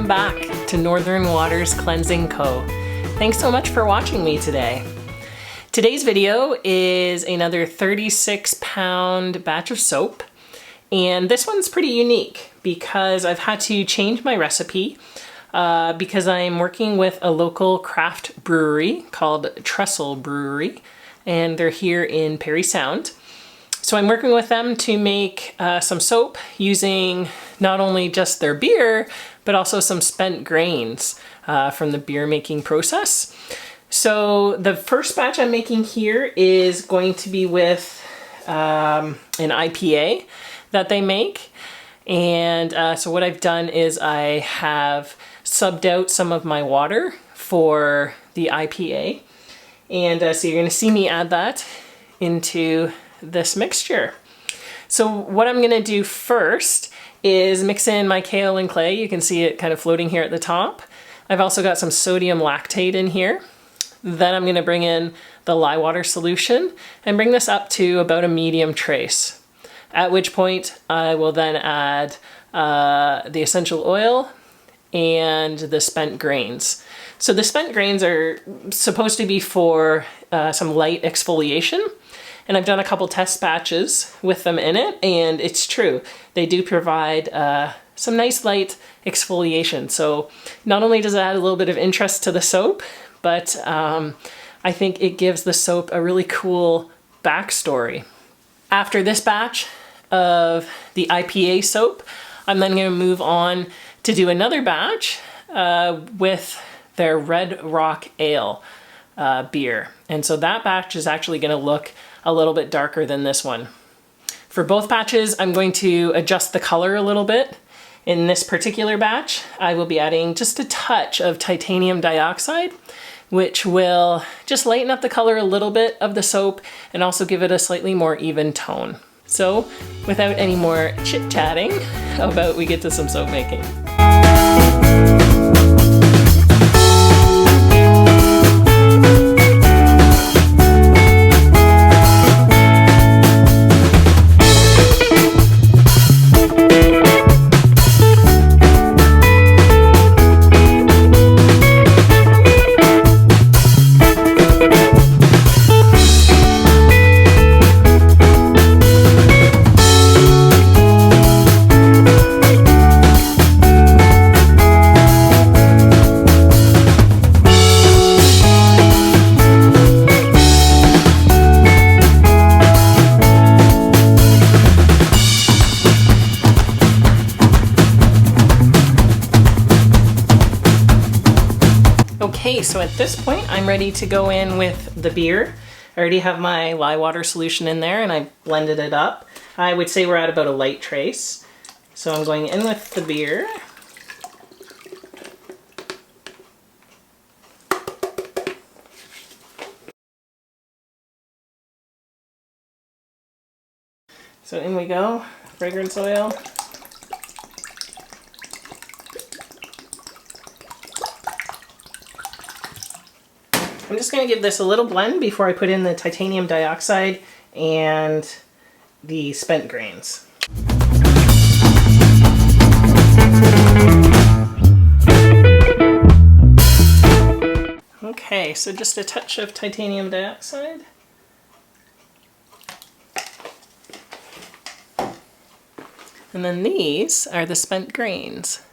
Welcome back to Northern Waters Cleansing Co. Thanks so much for watching me today. Today's video is another 36-pound batch of soap, and this one's pretty unique because I've had to change my recipe because I'm working with a local craft brewery called Trestle Brewery, and they're here in Parry Sound. So I'm working with them to make some soap using not only just their beer, but also some spent grains from the beer making process. So the first batch I'm making here is going to be with an IPA that they make. And so what I've done is I have subbed out some of my water for the IPA. And so you're gonna see me add that into this mixture. So what I'm gonna do first is mix in my kale and clay. You can see it kind of floating here at the top. I've also got some sodium lactate in here. Then I'm gonna bring in the lye water solution and bring this up to about a medium trace. At which point I will then add the essential oil and the spent grains. So the spent grains are supposed to be for some light exfoliation. And I've done a couple test batches with them in it, and it's true. They do provide some nice light exfoliation. So not only does it add a little bit of interest to the soap, but I think it gives the soap a really cool backstory. After this batch of the IPA soap, I'm then gonna move on to do another batch with their Red Rock Ale beer. And so that batch is actually gonna look a little bit darker than this one. For both batches, I'm going to adjust the color a little bit. In this particular batch, I will be adding just a touch of titanium dioxide, which will just lighten up the color a little bit of the soap and also give it a slightly more even tone. So without any more chit-chatting, how about we get to some soap making? Okay, so at this point, I'm ready to go in with the beer. I already have my lye water solution in there and I blended it up. I would say we're at about a light trace. So I'm going in with the beer. So in we go, fragrance oil. I'm just going to give this a little blend before I put in the titanium dioxide and the spent grains. Okay, so just a touch of titanium dioxide. And then these are the spent grains.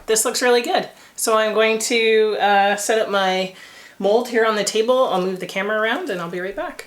This looks really good. So I'm going to set up my mold here on the table. I'll move the camera around and I'll be right back.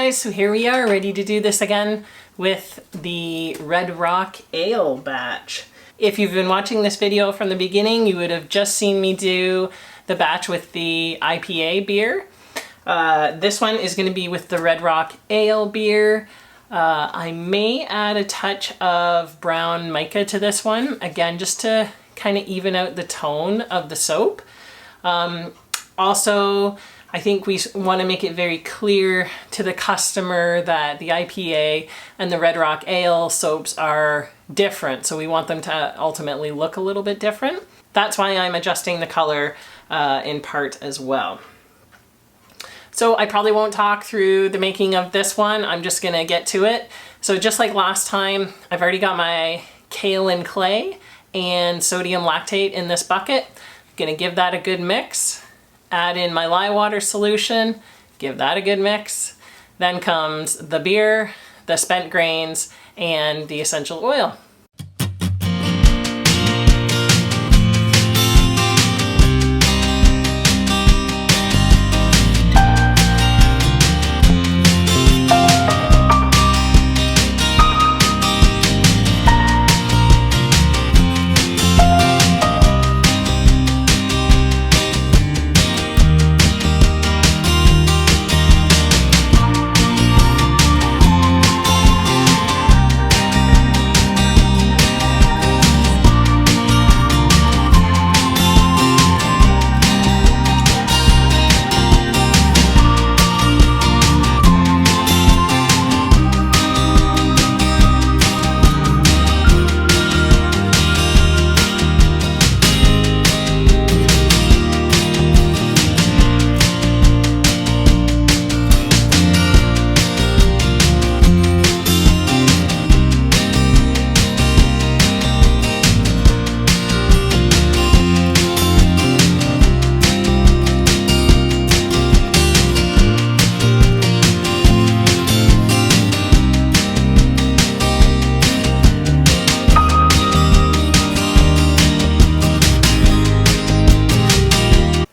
guys, so here we are ready to do this again with the Red Rock Ale batch. If you've been watching this video from the beginning, you would have just seen me do the batch with the IPA beer. This one is going to be with the Red Rock Ale beer. I may add a touch of brown mica to this one, again, just to kind of even out the tone of the soap. Also, I think we want to make it very clear to the customer that the IPA and the Red Rock Ale soaps are different, so we want them to ultimately look a little bit different. That's why I'm adjusting the color in part as well. So I probably won't talk through the making of this one, I'm just gonna get to it. So just like last time, I've already got my kaolin clay and sodium lactate in this bucket. I'm gonna give that a good mix. Add in my lye water solution, give that a good mix. Then comes the beer, the spent grains, and the essential oil.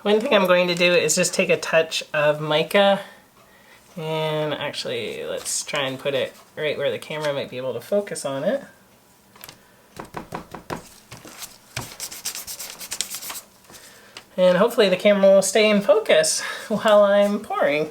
One thing I'm going to do is just take a touch of mica, and actually let's try and put it right where the camera might be able to focus on it. And hopefully the camera will stay in focus while I'm pouring.